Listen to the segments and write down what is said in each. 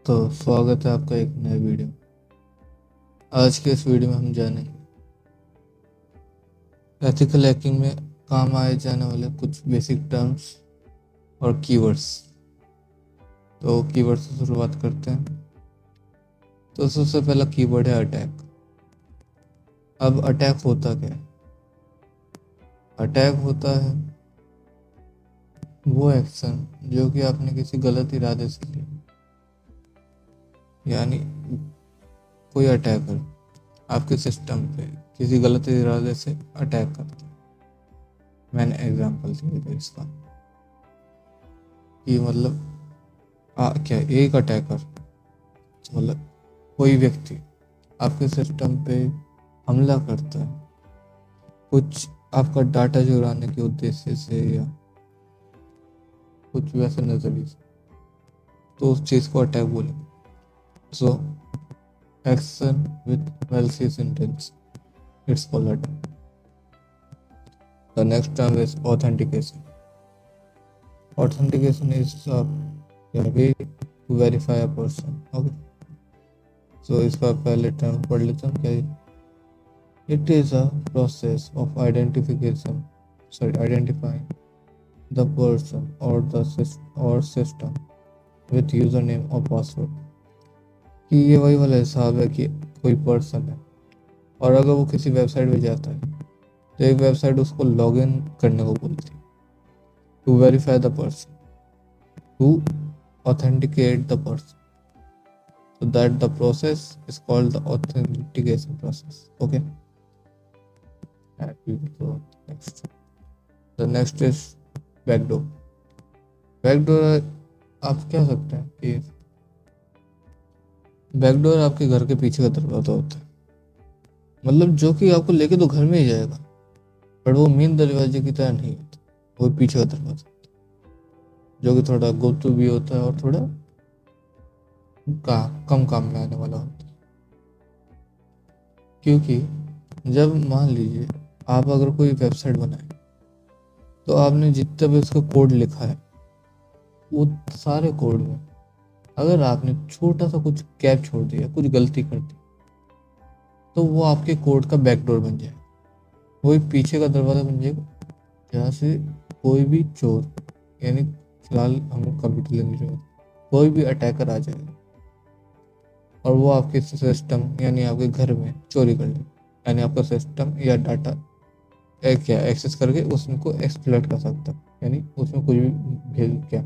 तो स्वागत है आपका एक नए वीडियो। आज के इस वीडियो में हम जानेंगे एथिकल हैकिंग में काम आए जाने वाले कुछ बेसिक टर्म्स और कीवर्ड्स। तो कीवर्ड से शुरुआत करते हैं। तो सबसे पहला कीवर्ड है अटैक। अब अटैक होता क्या है? अटैक होता है वो एक्शन जो कि आपने किसी गलत इरादे से लिया, यानी कोई अटैकर आपके सिस्टम पे किसी गलत इरादे से अटैक करता है। मैंने एग्जांपल दिया था इसका कि मतलब क्या एक अटैकर मतलब कोई व्यक्ति आपके सिस्टम पे हमला करता है कुछ आपका डाटा चुराने के उद्देश्य से या कुछ वैसे नजरिए से, तो उस चीज को अटैक बोलेंगे। So action with malicious intent, it's called attack. The next term is authentication. Authentication is a way to verify a person. Okay, so इसका पहले टर्म पढ़ लेते हैं क्या है? It is a process of identifying the person or system with username or password। कि ये वही वाला हिसाब है कि कोई पर्सन है और अगर वो किसी वेबसाइट पे जाता है तो एक वेबसाइट उसको लॉगिन करने को बोलती है to verify the person, to authenticate the person. So that the process is called the authentication process. Okay. And we will go next. The next is backdoor. Backdoor आप कह सकते हैं कि बैकडोर आपके घर के पीछे का दरवाजा होता है, मतलब जो कि आपको लेके तो घर में ही जाएगा, पर वो मेन दरवाजे की तरह नहीं होता, वो पीछे का दरवाजा जो कि थोड़ा गुप्त भी होता है और थोड़ा कम काम में आने वाला होता है। क्योंकि जब मान लीजिए आप अगर कोई वेबसाइट बनाए तो आपने जितना भी उसका कोड लिखा है वो सारे कोड में अगर आपने छोटा सा कुछ गैप छोड़ दिया, कुछ गलती कर दी, तो वो आपके कोड का बैकडोर बन जाएगा, वही पीछे का दरवाजा बन जाएगा जहाँ से कोई भी चोर, यानी फिलहाल हम कंप्यूटर लैंग्वेज में कोई भी अटैकर आ जाएगा और वो आपके सिस्टम यानी आपके घर में चोरी कर ले, यानी आपका सिस्टम या डाटा क्या एक्सेस करके उसको एक्सप्लॉइट कर सकता है, यानी उसमें कुछ भी भेज क्या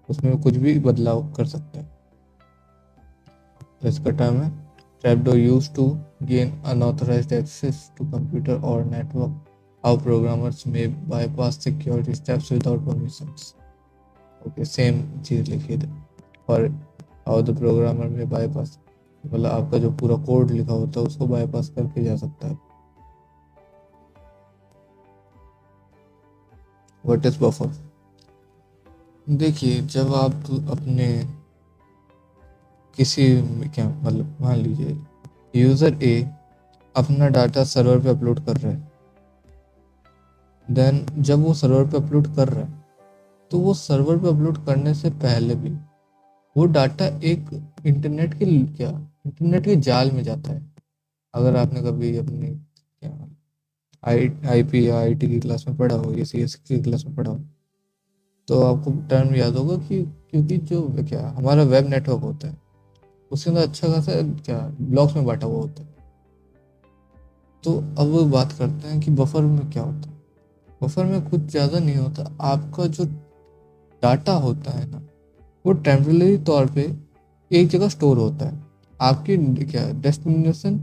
उसमें कुछ भी बदलाव कर सकता है। तो इसका टर्म है trapdoor used to gain unauthorized access to computer or network, how programmers may bypass security steps without permissions। Okay, same चीज लिखी थी। और how the programmer may bypass, मतलब आपका जो पूरा कोड लिखा होता है उसको बाईपास करके जा सकता है। What is buffer? देखिए, जब आप अपने किसी क्या मतलब मान लीजिए यूजर ए अपना डाटा सर्वर पे अपलोड कर रहा है, देन जब वो सर्वर पे अपलोड कर रहा है तो वो सर्वर पे अपलोड करने से पहले भी वो डाटा एक इंटरनेट के जाल में जाता है। अगर आपने कभी अपने क्या आई पी या आई टी की क्लास में पढ़ा हो या सी एस की क्लास में पढ़ा हो तो आपको टर्म याद होगा कि क्योंकि जो क्या हमारा वेब नेटवर्क होता है उसके अंदर अच्छा खासा क्या ब्लॉक्स में बांटा हुआ होता है। तो अब वो बात करते हैं कि बफर में क्या होता है। बफर में कुछ ज़्यादा नहीं होता, आपका जो डाटा होता है ना वो टेम्परेरी तौर पे एक जगह स्टोर होता है आपकी क्या डेस्टिनेशन,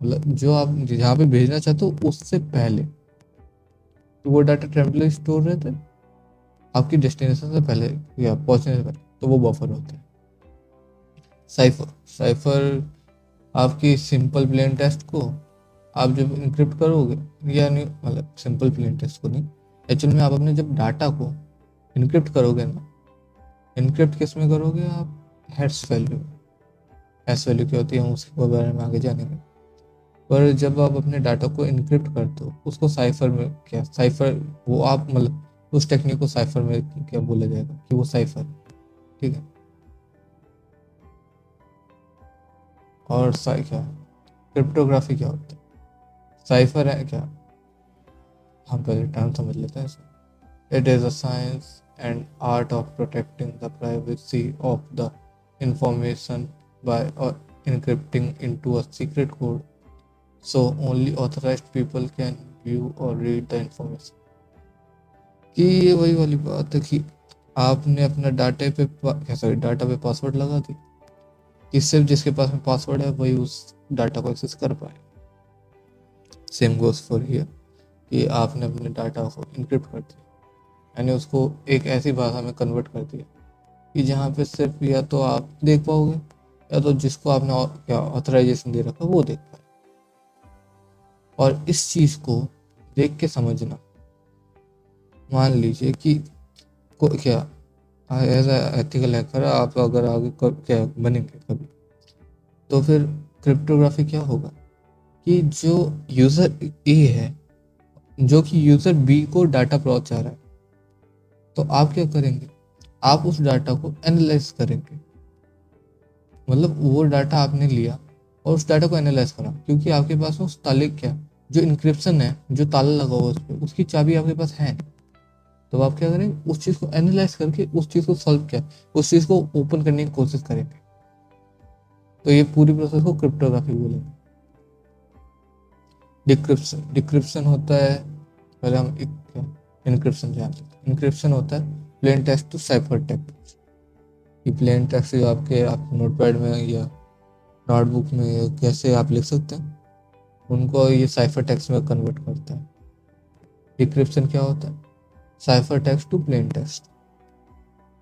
मतलब जो आप जहाँ पे भेजना चाहते हो उससे पहले, तो वो डाटा टेम्परेरी स्टोर रहता है आपकी डेस्टिनेशन से पहले या पहुंचने से पहले, तो वो बफर होता है। साइफर साइफर आपकी सिंपल प्लेन टेक्स्ट को आप जब इंक्रिप्ट करोगे, यानी मतलब सिंपल प्लेन टेक्स्ट को नहीं, एक्चुअल में आप अपने जब डाटा को इनक्रिप्ट करोगे ना, इनक्रिप्ट किस में करोगे आप? Hash value. हैश वैल्यू क्या होती है हम उसके बारे में आगे जानेंगे। पर जब आप अपने डाटा को इनक्रिप्ट करते हो उसको साइफर में क्या साइफर वो आप मतलब उस टेक्निक को साइफर में क्या बोला जाएगा कि वो साइफर, ठीक है। और क्या क्रिप्टोग्राफी क्या होता है? साइफर है क्या? हम पहले टर्म समझ लेते हैं इसे। It is a science and art of protecting the privacy of the information bye encrypting into a secret code so only authorized people can view or read the information। कि ये वही वाली बात है कि आपने अपना डाटा पे पासवर्ड लगा दी कि सिर्फ जिसके पास में पासवर्ड है वही उस डाटा को एक्सेस कर पाए। सेम गोज फॉर हियर कि आपने अपने डाटा को इनक्रिप्ट कर दिया, यानी उसको एक ऐसी भाषा में कन्वर्ट कर दिया कि जहाँ पे सिर्फ या तो आप देख पाओगे या तो जिसको आपने क्या ऑथराइजेशन दे रखा है वो देख पाए। और इस चीज़ को देख के समझना, मान लीजिए कि क्या एज एथिकल हैकर आप अगर आगे क्या बनेंगे कभी, तो फिर क्रिप्टोग्राफी क्या होगा कि जो यूज़र ए है जो कि यूज़र बी को डाटा पहुंचा रहा है, तो आप क्या करेंगे, आप उस डाटा को एनालाइज करेंगे। मतलब वो डाटा आपने लिया और उस डाटा को एनालाइज करा, क्योंकि आपके पास उस ताले क्या जो इंक्रिप्शन है, जो ताला लगा हुआ उस पर, उसकी चाबी आपके पास है नहीं। तो आप क्या करेंगे, उस चीज़ को एनालाइज करके उस चीज़ को सॉल्व किया, उस चीज़ को ओपन करने की कोशिश करेंगे। तो ये पूरी प्रोसेस को क्रिप्टोग्राफी बोलेंगे। डिक्रिप्शन, डिक्रिप्शन होता है, पहले हम इनक्रिप्शन जानते हैं। इनक्रिप्शन होता है plain text to cipher text. ये प्लेन टेक्स्ट जो आपके आप नोटपैड में या नोटबुक में कैसे आप लिख सकते हैं, उनको ये साइफर टेक्स्ट में कन्वर्ट करता है। डिक्रिप्शन क्या होता है, cipher text to plain text,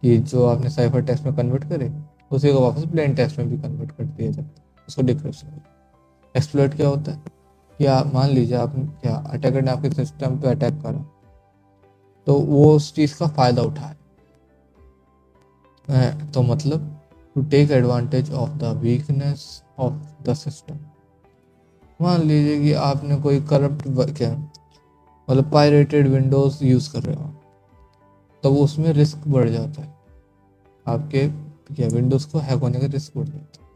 कि जो आपने साइफर टेक्स्ट में कन्वर्ट करे उसी को वापस प्लेन टेक्स्ट में भी कन्वर्ट कर दिया जाता है, उसको डिक्रिप्शन। एक्सप्लॉइट क्या होता है कि आप मान लीजिए आप क्या अटैकर ने आपके सिस्टम पे अटैक करा, तो वो उस चीज़ का फ़ायदा उठाए। तो मतलब to take advantage of the weakness of the system. मान लीजिए कि आपने कोई करप्ट क्या मतलब पायरेटेड विंडोज़ यूज़ कर रहे हो, तो वो उसमें रिस्क बढ़ जाता है, आपके क्या विंडोज़ को हैक होने का रिस्क बढ़ जाता है।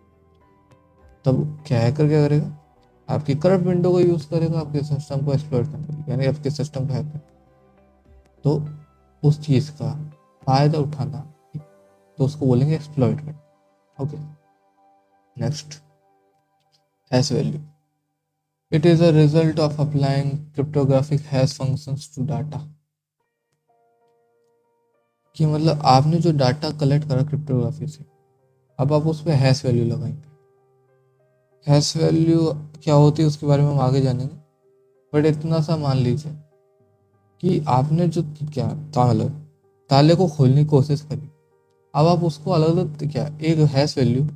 तब क्या हैकर क्या करेगा, आपकी करप्ट विंडो को यूज़ करेगा आपके सिस्टम को एक्सप्लॉइट करने के लिए, यानी आपके सिस्टम को हैक करने। तो उस चीज़ का फ़ायदा उठाना, तो उसको बोलेंगे एक्सप्लॉइट करना। Okay, next, hash value. It is a result of applying cryptographic hash functions to data. कि मतलब आपने जो डाटा कलेक्ट करा क्रिप्टोग्राफी से, अब आप उस पर हैश वैल्यू लगाएंगे। हैश वैल्यू क्या होती है उसके बारे में हम आगे जानेंगे, बट इतना सा मान लीजिए कि आपने जो क्या ताले को खोलने की कोशिश करी, अब आप उसको अलग अलग क्या एक हैश वैल्यू,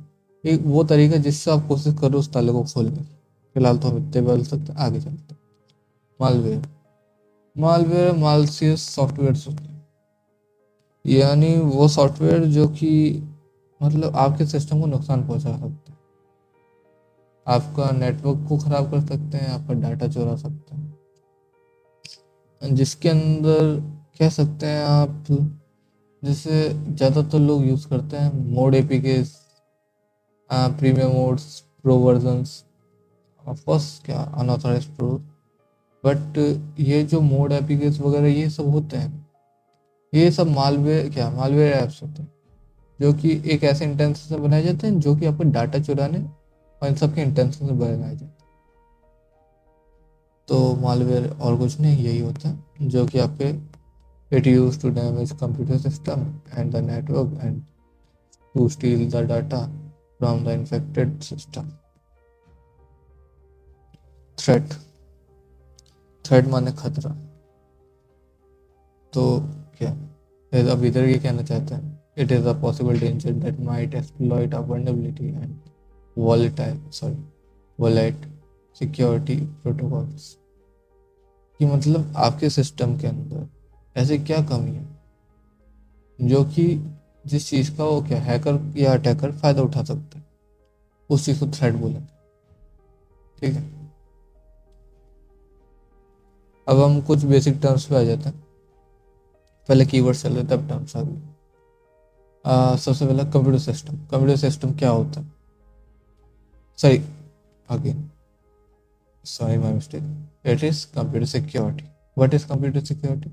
एक वो तरीका जिससे आप कोशिश करो उस ताले को खोलने की। फिलहाल तो हम इतने बोल सकते हैं, आगे चलते हैं। मालवेयर, मालवेयर मालसियस सॉफ्टवेयर होते हैं, यानी वो सॉफ्टवेयर जो कि मतलब आपके सिस्टम को नुकसान पहुंचा सकते हैं, आपका नेटवर्क को खराब कर सकते हैं, आपका डाटा चुरा सकते हैं। जिसके अंदर कह सकते हैं आप, जैसे ज़्यादातर लोग यूज़ करते हैं mod APK, premium modes, pro versions, of course क्या अनऑथराइज प्रो। बट ये जो मोड एपीकेस वगैरह ये सब होते हैं, ये सब मालवेयर ऐप्स होते हैं, जो कि एक ऐसे इंटेंशन से बनाए जाते हैं जो कि आपका डाटा चुराने और इन सब के इंटेंशन से बनाए जाते हैं। तो मालवेयर और कुछ नहीं, यही होता है जो कि आपके it use to damage computer system and the network and to steal the data from the infected system. Threat, threat माने खतरा। तो क्या अब इधर ये कहना चाहते हैं, it is a possible danger that might exploit a vulnerability and wallet security protocols. कि मतलब आपके सिस्टम के अंदर ऐसे क्या कमी है जो कि जिस चीज़ का वो क्या हैकर या अटैकर फ़ायदा उठा सकता है, उस चीज़ को थ्रेट बोलेंगे। ठीक है, अब हम कुछ बेसिक टर्म्स पे आ जाते हैं। पहले कीवर्ड चल रहे तब टर्म्स आ गए। सबसे पहला कंप्यूटर सिस्टम। कंप्यूटर सिस्टम क्या होता है? Sorry, again. Sorry, my mistake. It is computer security. What is computer security?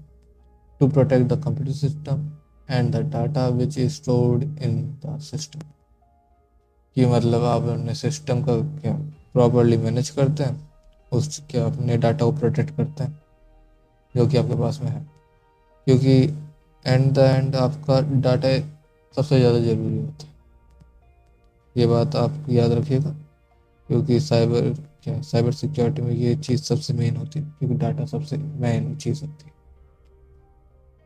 To protect the computer system and the data which is stored in the system. कि मतलब आप अपने system का क्या properly manage करते हैं, उस क्या अपने डाटा को प्रोटेक्ट करते हैं जो कि आपके पास में है, क्योंकि एंड द एंड आपका डाटा सबसे ज़्यादा ज़रूरी होता है। ये बात आप याद रखिएगा, क्योंकि साइबर सिक्योरिटी में ये चीज़ सबसे मेन होती है, क्योंकि डाटा सबसे मेन चीज़ होती है।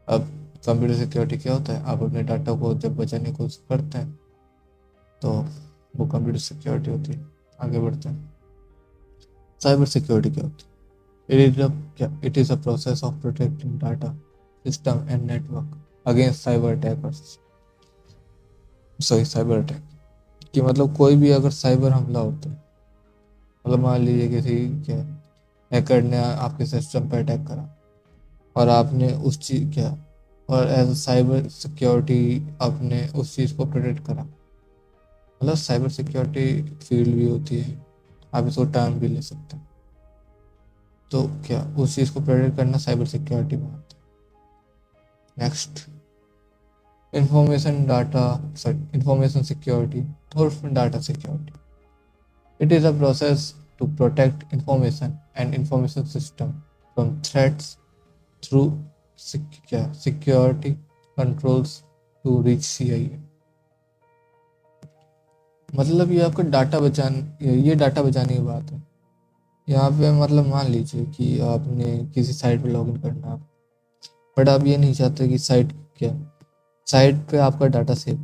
अब कंप्यूटर सिक्योरिटी क्या होता है? आप अपने डाटा को जब बचाने की कोशिश करते हैं तो वो कंप्यूटर सिक्योरिटी होती है। आगे बढ़ते हैं। साइबर सिक्योरिटी क्या होती है? It is a process of protecting data, system and network against cyber attackers. Sorry, cyber attack कि मतलब कोई भी अगर साइबर हमला होता है, मतलब मान लीजिए किसी क्या हैकर ने आपके सिस्टम पर अटैक करा और आपने उस चीज़ क्या और एज अ साइबर सिक्योरिटी आपने उस चीज़ को प्रोटेक्ट करा। मतलब साइबर सिक्योरिटी फील्ड भी होती है, आप इसको टर्म भी ले सकते हैं। तो क्या उस चीज़ को प्रोटेक्ट करना साइबर सिक्योरिटी में आता है। नेक्स्ट, इंफॉर्मेशन सिक्योरिटी और data security. It is a process to protect information and information system from threats through security controls to reach CIA। मतलब ये आपका ये डाटा बचाने की बात है। यहाँ पे मतलब मान लीजिए कि आपने किसी साइट पे लॉगिन करना, बट आप ये नहीं चाहते कि साइट पे आपका डाटा सेव,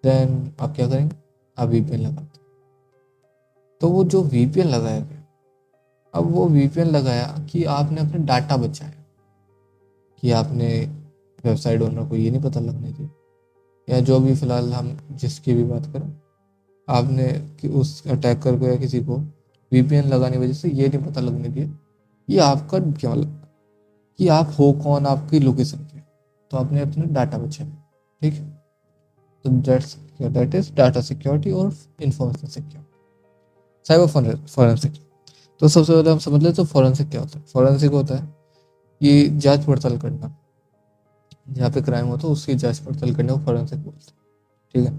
देन आप क्या करेंगे? आप VPN लगाते। तो वो जो VPN लगाया गया, अब वो VPN लगाया कि आपने अपने डाटा बचाया, कि आपने वेबसाइट ओनर को ये नहीं पता लगने दिया, या जो भी फिलहाल हम जिसकी भी बात करें, आपने कि उस अटैकर को या किसी को VPN लगाने की वजह से ये नहीं पता लगने दिया कि आपका क्या मतलब कि आप हो कौन, आपकी लोकेशन क्या है। तो आपने अपना डाटा बचाया। ठीक है, तो दैट इज डाटा सिक्योरिटी और इंफॉर्मेशन सिक्योरिटी। Cyber forensic. तो सबसे पहले हम समझ लेते तो फॉरेंसिक क्या होता है। फॉरेंसिक होता है ये जांच पड़ताल करना, जहाँ पे क्राइम होता है उसकी जांच पड़ताल करने को फॉरेंसिक बोलते हैं। ठीक है,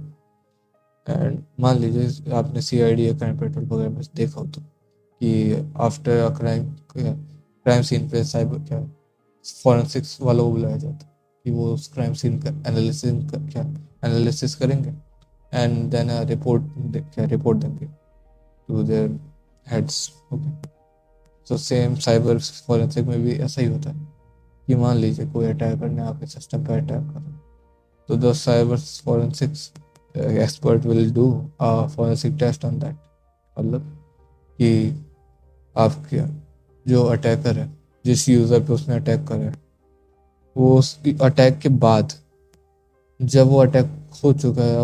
एंड मान लीजिए आपने CID या क्राइम पेट्रोल वगैरह में देखा हो तो कि आफ्टर अ क्राइम सीन पे साइबर फॉरेंसिक्स वालों को बुलाया जाता है कि वो उस क्राइम सीन का एनालिसिस करेंगे एंड देन रिपोर्ट देंगे टू देयर हेड्स। ओके, तो सेम साइबर फॉरेंसिक में भी ऐसा ही होता है कि मान लीजिए कोई अटैकर ने आपके सिस्टम पर अटैक करा, तो the cyber forensics expert will do a forensic test on that. मतलब कि आपके जो अटैकर है, जिस यूज़र पे उसने अटैक करा है, वो उस अटैक के बाद जब वो अटैक हो चुका है,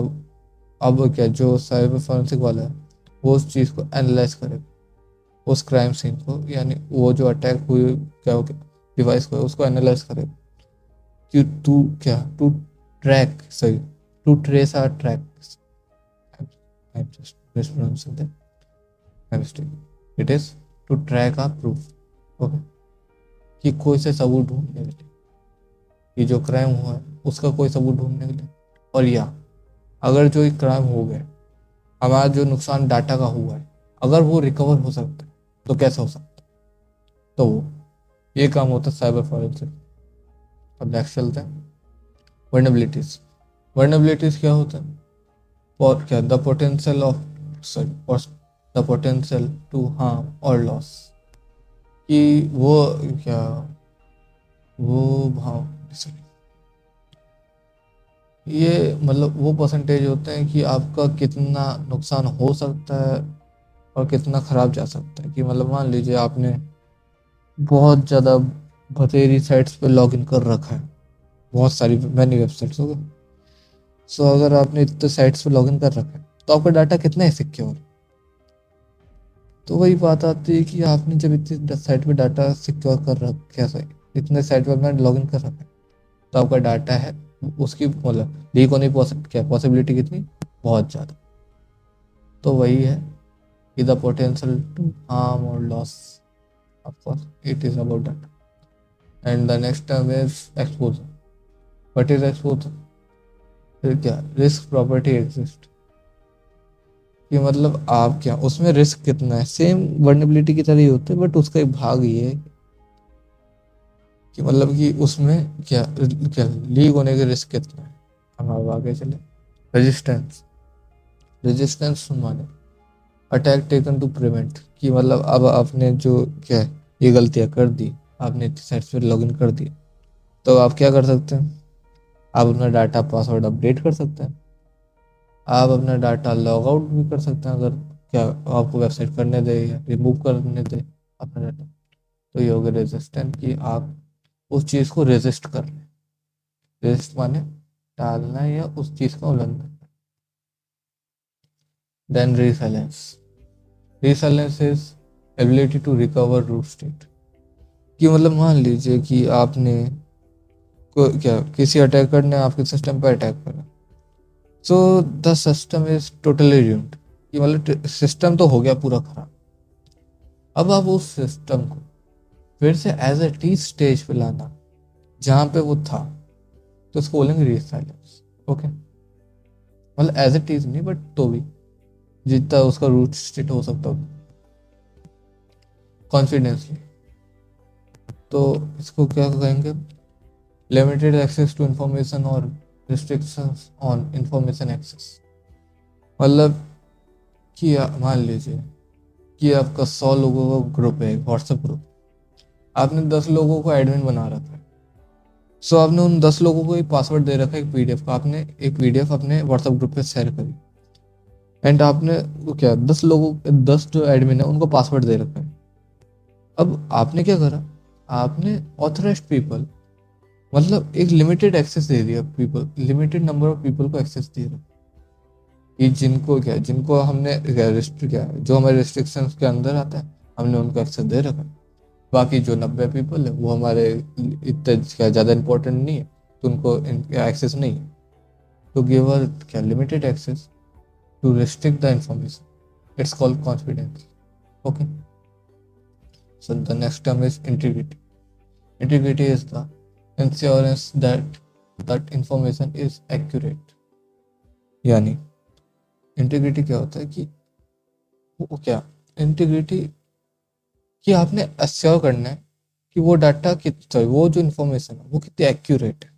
अब जो साइबर फॉरेंसिक वाला है वो उस चीज़ को एनालाइज करेगा, उस क्राइम सीन को, यानी वो जो अटैक हुई डिवाइस को है उसको एनालाइज करेगा कि टू ट्रैक सही to trace or track. I am just mispronouncing that, my mistake. It is to track or proof. Okay, कि कोई से सबूत ढूंढने के लिए, कि जो क्राइम हुआ है उसका कोई सबूत ढूंढने के लिए, और या अगर जो एक क्राइम हो गया, हमारा जो नुकसान डाटा का हुआ है, अगर वो रिकवर हो सकता है तो कैसे हो सकता है? तो वो ये काम होता है साइबर फॉरेंसिक। अब नेक्स्ट चलते हैं, वर्नेबिलिटीज। वर्नेबिलिटीज क्या होता है? और क्या the potential of the potential to harm और लॉस। कि वो क्या वो भाव sorry, ये मतलब वो परसेंटेज होते हैं कि आपका कितना नुकसान हो सकता है और कितना खराब जा सकता है। कि मतलब मान लीजिए आपने बहुत ज़्यादा बतेरी साइट्स पे लॉगिन कर रखा है, बहुत सारी मैनी वेबसाइट्स हो गए। सो अगर आपने इतने साइट्स पे लॉगिन कर रखा है तो आपका डाटा कितना है सिक्योर? तो वही बात आती है कि आपने जब इतने साइट पे डाटा सिक्योर कर रखा है, सही इतने साइट पे आपने लॉगिन कर रखा है, तो आपका डाटा है उसकी मतलब लीक होने की पॉसिबिलिटी कितनी? बहुत ज़्यादा। तो वही है कि द पोटेंशियल टू हार्म और loss, of course it is about that. And the next term is exposure. What is exposure? फिर क्या, रिस्क प्रॉपर्टी एग्जिस्ट, कि मतलब आप क्या उसमें रिस्क कितना है, सेम वर्नेबिलिटी की तरह ही होते हैं, बट उसका एक भाग ये है कि मतलब कि उसमें क्या क्या लीक होने के रिस्क कितना है। हम अब आगे चले। रेजिस्टेंस। रेजिस्टेंस माने अटैक टेकन टू प्रिवेंट, कि मतलब अब आपने जो क्या है ये गलतियां कर दी, आपने साइट पे लॉगिन कर दिया, तो आप क्या कर सकते हैं, आप अपना डाटा पासवर्ड अपडेट कर सकते हैं, आप अपना डाटा लॉग आउट भी कर सकते हैं अगर क्या आपको वेबसाइट करने दे या रिमूव करने दे अपना डाटा। तो ये हो गया रेजिस्टेंट, कि आप उस चीज़ को रेजिस्ट कर रहे हैं। रेजिस्ट माने टालना या उस चीज़ का उल्लंघन। Then resilience. Resilience is ability to recover root state, कि मतलब मान लीजिए कि आपने को क्या किसी अटैकर ने आपके सिस्टम पर अटैक करा, so the system is totally ruined, कि मतलब सिस्टम तो हो गया पूरा खराब। अब आप उस सिस्टम को फिर से एज ए टी स्टेज पे लाना जहाँ पे वो था, तो उसको बोलेंगे रीसाइलेंस। ओके, मतलब एज ए टीज नहीं, बट तो भी जितना उसका रूट स्टेट हो सकता हो कॉन्फिडेंसली। तो इसको क्या कहेंगे, लिमिटेड एक्सेस टू इंफॉर्मेशन और रिस्ट्रिक्शंस ऑन इंफॉर्मेशन एक्सेस। मतलब कि मान लीजिए कि आपका 100 लोगों का ग्रुप है, व्हाट्सएप ग्रुप, आपने 10 लोगों को एडमिन बना रखा है। सो आपने उन 10 लोगों को एक पासवर्ड दे रखा है, एक पीडीएफ का, आपने एक पीडीएफ अपने व्हाट्सएप ग्रुप पे शेयर करी, एंड आपने वो क्या 10 लोगों 10 जो एडमिन है उनको पासवर्ड दे रखा है। अब आपने क्या करा, आपने ऑथराइज्ड पीपल, मतलब एक लिमिटेड एक्सेस दे दिया, people limited number of people को एक्सेस दे रहा, कि जिनको क्या जिनको हमने क्या क्या जो हमारे रिस्ट्रिक्शंस के अंदर आता है हमने उनको एक्सेस दे रखा है। बाकी जो 90 पीपल है वो हमारे इतने क्या ज़्यादा इंपॉर्टेंट नहीं है, तो उनको एक्सेस नहीं है, तो गिव अ क्या limited access to restrict the information, it's called confidence. Okay, so the next term is integrity. Integrity is the insurance that that information is accurate. यानी इंटीग्रिटी क्या होता है कि वो क्या इंटीग्रिटी, कि आपने एश्योर करना है कि वो डाटा कितना, वो जो इन्फॉर्मेशन है वो कितनी एक्यूरेट है।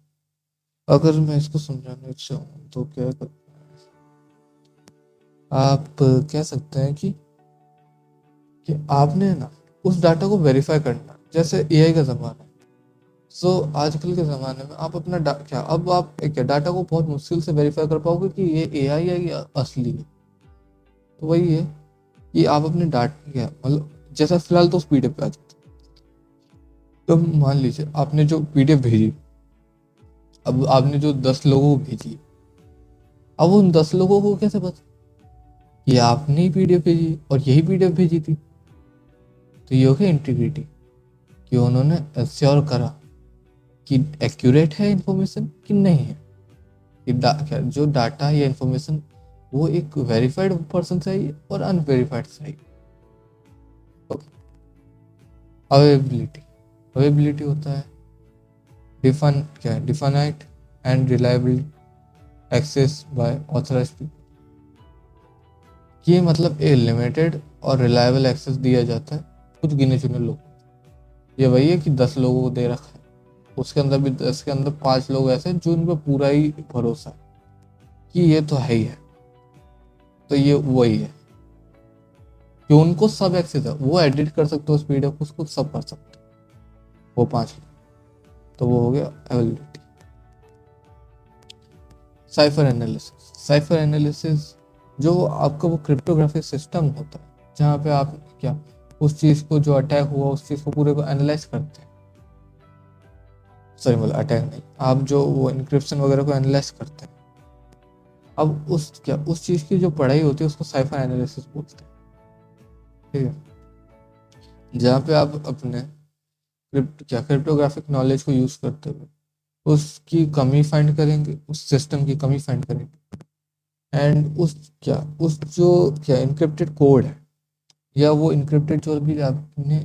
अगर मैं इसको समझाना चाहूँ तो क्या आप कह सकते हैं कि आपने ना उस डाटा को वेरीफाई करना, जैसे एआई का ज़माना है। सो आजकल के ज़माने में आप अपना क्या अब आप क्या डाटा को बहुत मुश्किल से वेरीफाई कर पाओगे कि ये एआई है या असली है। तो वही है कि आप अपने डाटा क्या मतलब जैसा फिलहाल तो उस पीडीएफ पे आ जाता है। तो मान लीजिए आपने जो पीडीएफ भेजी, अब आपने जो 10 लोगों को भेजी, अब उन 10 लोगों को कैसे पता कि आपने ही पीडीएफ भेजी और यही पीडीएफ भेजी थी। तो ये हो गया इंटीग्रिटी, कि उन्होंने एश्योर करा कि एक्यूरेट है इंफॉर्मेशन कि नहीं है, कि क्या जो डाटा या इंफॉर्मेशन वो एक वेरीफाइड पर्सन से आई है और अनवेरीफाइड से आई। अवेबिलिटी। अवेबिलिटी होता है डिफाइन क्या है definite and reliable access by authorised people, कि मतलब ए लिमिटेड और रिलायबल एक्सेस दिया जाता है कुछ गिने चुने लोग। ये वही है कि 10 लोगों को दे रखा है, उसके अंदर भी 10 के अंदर 5 लोग ऐसे हैं जो उन पर पूरा ही भरोसा है कि ये तो है ही है। तो ये वही है कि उनको सब एक्सेस है, वो एडिट कर सकते हो उस पीडीएफ को, उसको सब कर सकते हो वो 5 लोग। तो वो हो गया availability. Cipher analysis. Cipher analysis जो आपका वो क्रिप्टोग्राफिक सिस्टम होता है जहाँ पे आप क्या उस चीज़ को जो अटैक हुआ उस चीज़ को पूरे को एनालाइज करते हैं। सॉरी मतलब अटैक नहीं, आप जो वो इनक्रिप्शन वगैरह को एनालाइज करते हैं। अब उस चीज़ की जो पढ़ाई होती है उसको साइफर एनालिसिस बोलते हैं। ठीक है, जहाँ पे आप अपने क्रिप्टोग्राफिक नॉलेज को यूज़ करते हुए उसकी कमी फाइंड करेंगे, उस सिस्टम की कमी फाइंड करेंगे, एंड उस जो इनक्रिप्टेड कोड है या वो इनक्रिप्टेड जो भी आपने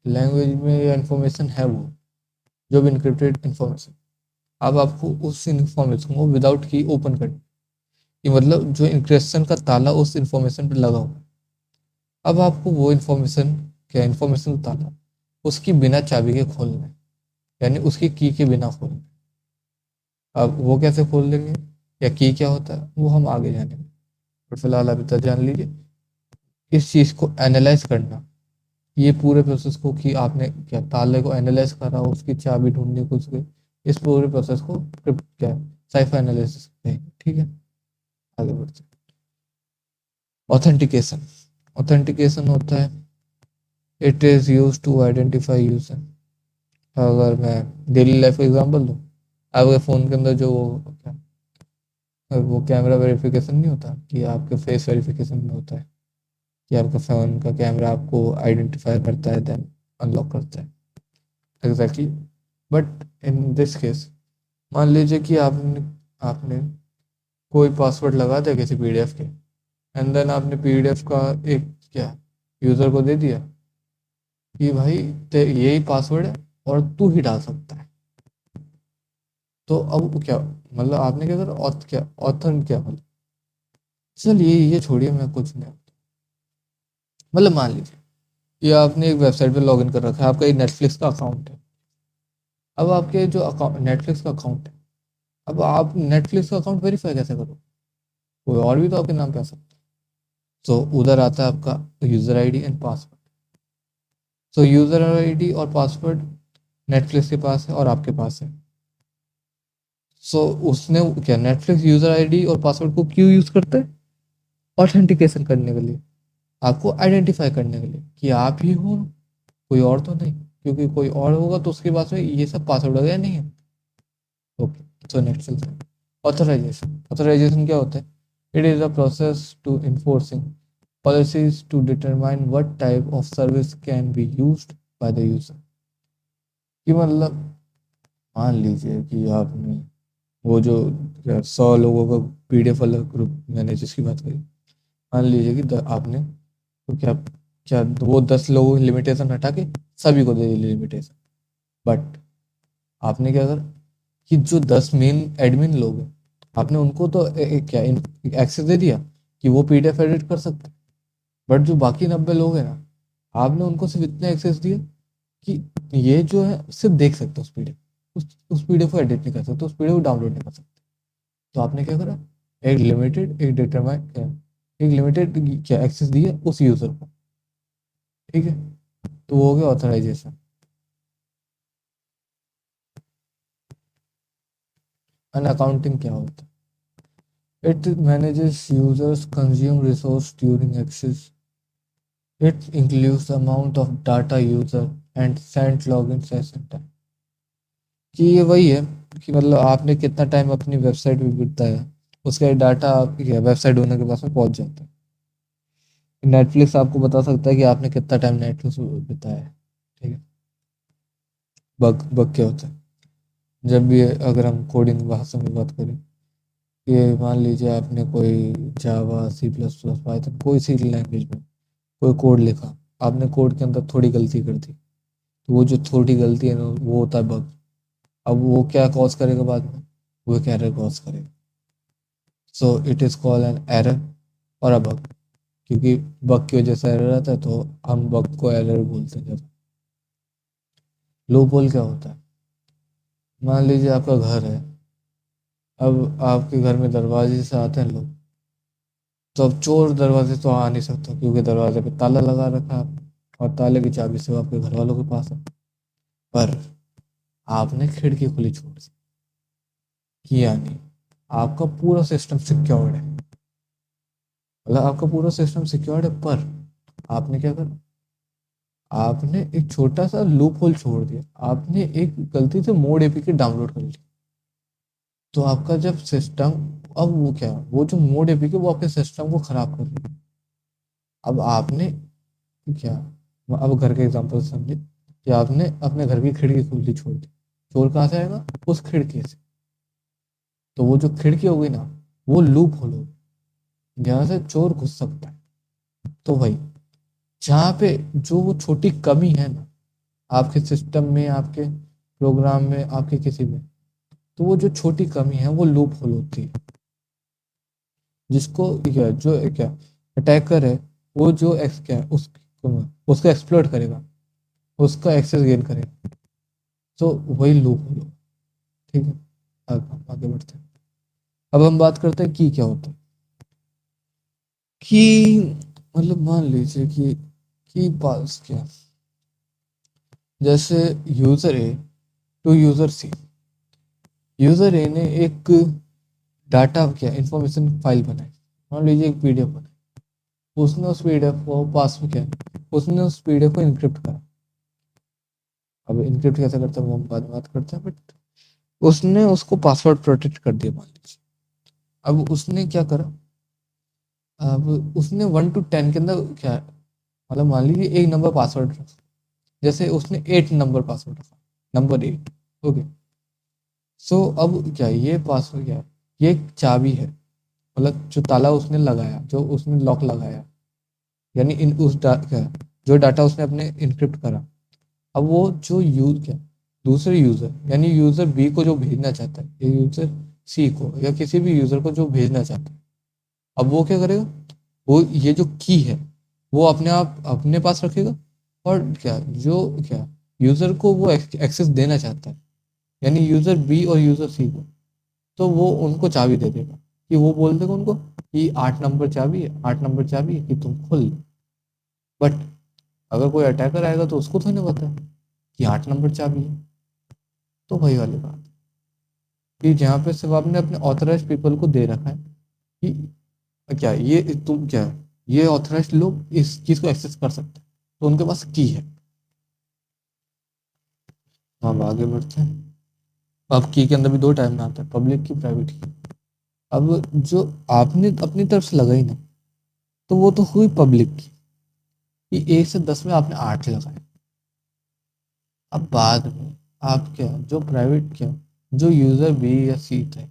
लैंग्वेज में या इंफॉर्मेशन है, वो जो भी इनक्रिप्टेड इंफॉर्मेशन, अब आपको उस इंफॉर्मेशन को विदाउट की ओपन करनी, कि मतलब जो इंक्रिप्शन का ताला उस इंफॉर्मेशन पे लगा हुआ है, अब आपको वो इंफॉर्मेशन, क्या इंफॉर्मेशन ताला, उसकी बिना चाबी के खोलना है, यानी उसकी की के बिना खोलना है। अब वो कैसे खोल लेंगे या की क्या होता है वो हम आगे जानेंगे, पर फिलहाल अभी तक जान लीजिए इस चीज़ को एनालाइज करना, ये पूरे प्रोसेस को, कि आपने क्या ताले को एनालाइज करा, उसकी चाबी ढूंढनी कुछ गई, इस पूरे प्रोसेस को क्रिप्ट क्या साइफर एनालिसिस कहेंगे। ठीक है, आगे बढ़ते हैं। ऑथेंटिकेशन। ऑथेंटिकेशन होता है, it is use to identify user. अगर मैं डेली लाइफ का एग्जांपल दूं, आपके फ़ोन के अंदर जो वो कैमरा वेरिफिकेशन नहीं होता, कि आपके फेस वेरिफिकेशन में होता है, कि आपका फ़ोन का कैमरा आपको आइडेंटिफाई करता है, देन अनलॉक करता है। Exactly, but in this case, मान लीजिए कि आपने आपने कोई पासवर्ड लगा दिया किसी पीडीएफ के, एंड देन आपने पीडीएफ का एक क्या यूज़र को दे दिया कि भाई यही पासवर्ड है और तू ही डाल सकता है। तो अब क्या मतलब आपने क्या करा, ऑथ क्या ऑथर क्या मतलब, चल ये छोड़िए, मैं कुछ नहीं, मतलब मान लीजिए ये आपने एक वेबसाइट पे लॉगिन कर रखा है, आपका एक नेटफ्लिक्स का अकाउंट है। अब आपके जो अकाउंट नेटफ्लिक्स का अकाउंट है, अब आप नेटफ्लिक्स का अकाउंट वेरीफाई कैसे करो, कोई और भी तो आपके नाम पे आ सकता है। सो उधर आता है आपका user ID and password. So user ID और पासवर्ड नेटफ्लिक्स के पास है और आपके पास है। सो उसने क्या नेटफ्लिक्स यूज़र आईडी और पासवर्ड को क्यों यूज़ करता है, ऑथेंटिकेशन करने के लिए, आपको आइडेंटिफाई करने के लिए कि आप ही हो, कोई और तो नहीं, क्योंकि कोई और होगा तो उसके पास में ये सब पासवर्ड वगैरह नहीं है। ओके, सो नेक्स्ट चलते हैं। ऑथराइजेशन। ऑथराइजेशन क्या होता है, it is a process to enforcing policies to determine what type of service can be used by the user। कि मतलब मान लीजिए कि आपने वो जो 100 लोगों का पीडीएफ वाला ग्रुप, मैंने जिसकी बात करी, मान लीजिए कि आपने तो क्या क्या वो 10 लोगों की लिमिटेशन हटा के सभी को दे दी लिमिटेशन, बट आपने क्या करा कि जो 10 मेन एडमिन लोग हैं, आपने उनको तो क्या एक्सेस दे दिया कि वो पीडीएफ एडिट कर सकते हैं, बट जो बाकी 90 लोग हैं ना, आपने उनको सिर्फ इतना एक्सेस दिया कि ये जो है सिर्फ देख सकते हो उस पीडीएफ, उस पीडीएफ को एडिट नहीं कर सकते, उस पीडीएफ को डाउनलोड नहीं कर सकते। तो आपने क्या करा, एक लिमिटेड एक डिटरमाइन क्या एक लिमिटेड क्या एक्सेस दिया उस यूजर को। ठीक है, तो वो हो गया ऑथराइजेशन। एंड अकाउंटिंग क्या होता है, it manages users consume resource during access, it includes the amount of data user and sent login session time. कि ये वही है कि मतलब आपने कितना टाइम अपनी वेबसाइट पे बिताया, उसका डाटा आपकी वेबसाइट होने के पास में पहुंच जाता है। नेटफ्लिक्स आपको बता सकता है कि आपने कितना टाइम नेटफ्लिक्स पे बिताया है। ठीक है, बग बग क्या होता है, जब भी अगर हम कोडिंग भाषा में बात करें, ये मान लीजिए आपने कोई जावा सी प्लस प्लस पाइथन कोई सी लैंग्वेज में कोई कोड लिखा, आपने कोड के अंदर थोड़ी गलती कर दी, तो वो जो थोड़ी गलती है ना वो होता है बग। अब वो क्या कॉज करेगा बाद में, वो एक एरर कॉज करेगा। So it is called an error और अ बग, क्योंकि बग की वजह से एरर आता है तो हम बग को एरर बोलते हैं। जब लूप होल क्या होता है, मान लीजिए आपका घर है, अब आपके घर में दरवाजे से आते हैं लोग, तो अब चोर दरवाजे तो आ नहीं सकता क्योंकि दरवाजे पे ताला लगा रखा है आपने, और ताले की चाबी सिर्फ आपके घर वालों के पास है। पर आपने खिड़की खुली छोड़ दी, किया नहीं, आपका पूरा सिस्टम सिक्योर्ड है, मतलब आपका पूरा सिस्टम सिक्योर्ड है, पर आपने क्या करा, आपने एक छोटा सा लूप होल छोड़ दिया, आपने एक गलती से मोड एपीके डाउनलोड कर लिया। तो आपका जब सिस्टम, अब वो क्या, वो जो मोड एपीके वो आपके सिस्टम को खराब कर रही है। अब आपने क्या, अब घर के एग्जांपल से समझे कि आपने अपने घर की खिड़की खुली छोड़ दी, चोर कहाँ से आएगा, उस खिड़की से। तो वो जो खिड़की हो गई ना, वो लूप होल हो गई, जहाँ से चोर घुस सकता है। तो भाई जहाँ पे जो वो छोटी कमी है ना आपके सिस्टम में, आपके प्रोग्राम में, आपके किसी में, तो वो जो छोटी कमी है वो लूप होल होती है, जिसको क्या जो क्या अटैकर है वो जो एक्स क्या है उसको एक्सप्लोर करेगा, उसका एक्सेस गेन करेगा, तो वही लूप होल। ठीक है, अब आगे बढ़ते हैं। अब हम बात करते हैं कि क्या होता है कि मतलब मान लीजिए कि पास क्या, जैसे user A to user C, user A ने एक डाटा क्या इंफॉर्मेशन फाइल बनाई, मान लीजिए एक पीडीएफ बनाई, उसने उस पीडीएफ को पास में क्या, उसने उस पीडीएफ को इनक्रिप्ट करा। अब इनक्रिप्ट कैसे करते हैं वो हम बाद में बात करते हैं, बट उसने उसको पासवर्ड प्रोटेक्ट कर दिया मान लीजिए। अब उसने क्या करा, अब उसने 1 to 10 के अंदर क्या है, मतलब मान लीजिए एक नंबर पासवर्ड रखा, जैसे उसने 8 नंबर पासवर्ड रखा, नंबर 8। ओके, सो अब क्या ये पासवर्ड क्या है, ये एक चाबी है, मतलब जो ताला उसने लगाया, जो उसने लॉक लगाया, यानी इन क्या जो डाटा उसने अपने इनक्रिप्ट करा, अब वो जो यूज क्या दूसरे यूजर यानी यूजर बी को जो भेजना चाहता है, या यूजर सी को या किसी भी यूजर को जो भेजना चाहता है, अब वो क्या करेगा, वो ये जो की है वो अपने आप अपने पास रखेगा, और क्या जो क्या यूजर को वो एक्सेस देना चाहता है, यानी यूजर बी और यूजर सी को, तो वो उनको चाबी दे देगा, कि वो बोल देगा उनको कि 8 नंबर चाबी है, 8 नंबर चाबी है कि तुम खोल लो। बट अगर कोई अटैकर आएगा तो उसको थोड़ी ना पता है कि 8 नंबर चाबी है। तो वही वाली बात कि जहाँ पे सिर्फ आपने अपने ऑथराइज पीपल को दे रखा है कि क्या ये तुम क्या ये ऑथराइज लोग इस चीज को एक्सेस कर सकते हैं, तो उनके पास की है। तो हम आगे बढ़ते हैं। अब की के अंदर भी दो टाइप में आता है, पब्लिक की, प्राइवेट की। अब जो आपने अपनी तरफ से लगाई ना, तो वो तो हुई पब्लिक की, कि 1 से 10 में आपने 8 लगाए। अब बाद में आप क्या जो प्राइवेट क्या जो यूजर बी या सी थे,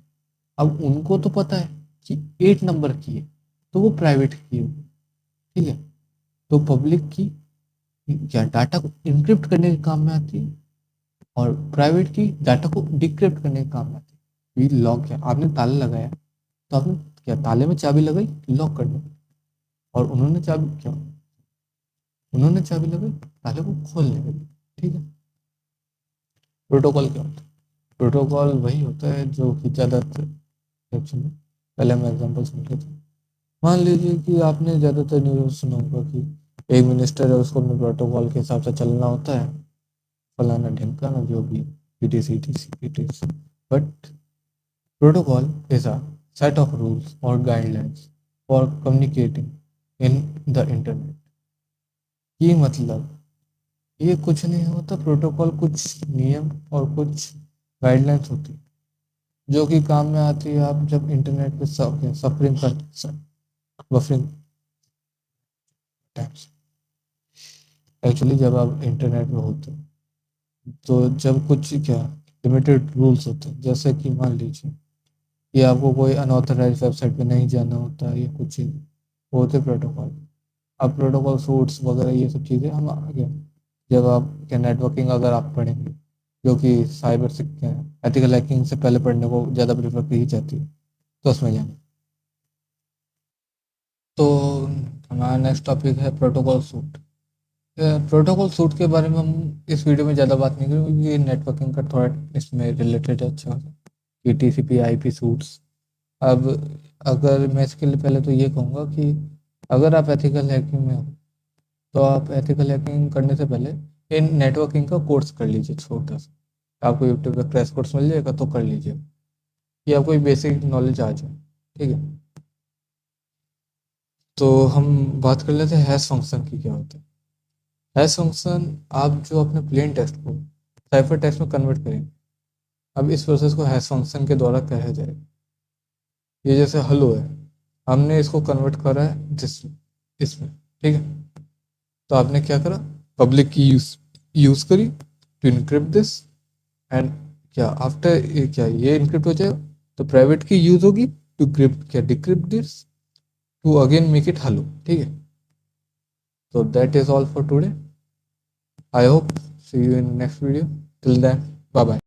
अब उनको तो पता है कि 8 नंबर की है, तो वो प्राइवेट की होगी। ठीक है, तो पब्लिक की क्या डाटा को इनक्रिप्ट करने के काम में आती है, और प्राइवेट की डाटा को डिक्रिप्ट करने के काम में आती है। ये लॉक है, आपने ताला लगाया, तो आपने क्या ताले में चाबी लगाई लॉक करने की, और उन्होंने चाबी लगाई ताले को खोलने के लिए। ठीक है, प्रोटोकॉल क्या होता है, प्रोटोकॉल वही होता है जो कि ज़्यादातर एक्चुअली, पहले हम एग्जांपल सुन लेते हैं। मान लीजिए कि आपने ज़्यादातर न्यूज़ सुना होगा कि एक मिनिस्टर है, उसको अपने प्रोटोकॉल के हिसाब से चलना होता है, फलाना ढिमकाना जो भी, PTC TC PTC. But protocol is a set of rules और guidelines for communicating in the internet. ये मतलब ये कुछ नहीं होता, प्रोटोकॉल कुछ नियम और कुछ गाइडलाइंस होती है जो कि काम में आती है आप जब इंटरनेट पे सफरिंग कर बफरिंग टाइम्स। एक्चुअली जब आप इंटरनेट में होते हैं, तो जब कुछ क्या लिमिटेड रूल्स होते हैं, जैसे कि मान लीजिए कि आपको कोई अनऑथराइज वेबसाइट पे नहीं जाना होता है, या कुछ चीज़ वो होते प्रोटोकॉल। अब प्रोटोकॉल सूट्स वगैरह ये सब चीज़ें हम आगे जब आप क्या नेटवर्किंग अगर आप पढ़ेंगे, जो कि साइबर से क्या एथिकल हैकिंग से पहले पढ़ने को ज़्यादा प्रेफर की जाती है, तो उसमें जाना। तो हमारा नेक्स्ट टॉपिक है प्रोटोकॉल सूट। प्रोटोकॉल सूट के बारे में हम इस वीडियो में ज़्यादा बात नहीं करेंगे, क्योंकि नेटवर्किंग का थोड़ा इसमें रिलेटेड है अच्छा खासा, कि टीसीपी आईपी सूट्स। अब अगर मैं इसके लिए पहले तो ये कहूँगा कि अगर आप एथिकल हैकिंग में हो, तो आप एथिकल हैकिंग करने से पहले इन नेटवर्किंग का कोर्स कर लीजिए छोटा सा। आपको यूट्यूब पे क्रैश कोर्स मिल जाएगा तो कर लीजिए, कि आपको एक बेसिक नॉलेज आ जाए। ठीक है, तो हम बात कर लेते हैं हैश फंक्शन की क्या होता है। हैश फंक्शन आप जो अपने प्लेन टेक्स्ट को साइफर टेक्स्ट में कन्वर्ट करेंगे, अब इस प्रोसेस को हैश फंक्शन के द्वारा कहा जाएगा। ये जैसे हेलो है, हमने इसको कन्वर्ट करा है जिस इसमें। ठीक है, तो आपने क्या करा, पब्लिक की यूज करी टू इनक्रिप्ट दिस, एंड क्या आफ्टर क्या ये इनक्रिप्ट हो जाएगा, तो प्राइवेट की यूज होगी टू क्रिप्ट क्या decrypt this, to again make it hello. ठीक है, So that is all for today. I hope see you in next video. Till then, bye bye.